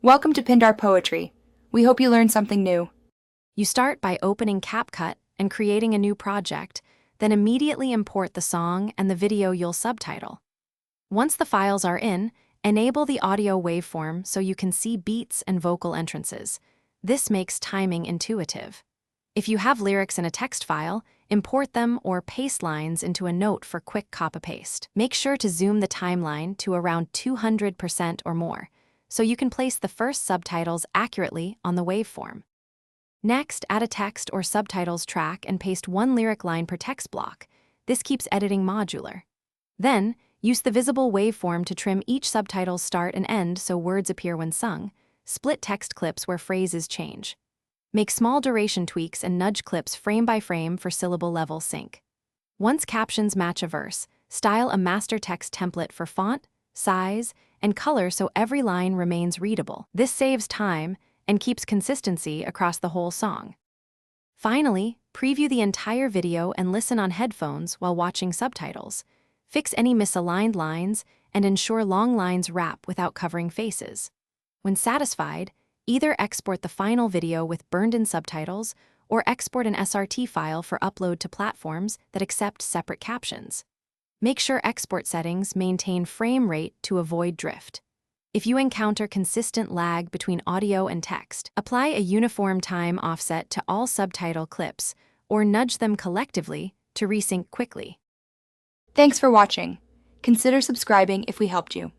Welcome to Pindar Poetry. We hope you learned something new. You start by opening Capcut and creating a new project, then immediately import the song and the video you'll subtitle. Once the files are in, enable the audio waveform so you can see beats and vocal entrances. This makes timing intuitive. If you have lyrics in a text file, import them or paste lines into a note for quick copy-paste. Make sure to zoom the timeline to around 200% or more, so you can place the first subtitles accurately on the waveform. Next, add a text or subtitles track and paste one lyric line per text block. This keeps editing modular. Then, use the visible waveform to trim each subtitle's start and end so words appear when sung. Split text clips where phrases change. Make small duration tweaks and nudge clips frame by frame for syllable level sync. Once captions match a verse, style a master text template for font, size, and color so every line remains readable. This saves time and keeps consistency across the whole song. Finally, preview the entire video and listen on headphones while watching subtitles. Fix any misaligned lines and ensure long lines wrap without covering faces. When satisfied, either export the final video with burned-in subtitles or export an SRT file for upload to platforms that accept separate captions. Make sure export settings maintain frame rate to avoid drift. If you encounter consistent lag between audio and text, apply a uniform time offset to all subtitle clips or nudge them collectively to resync quickly. Thanks for watching. Consider subscribing if we helped you.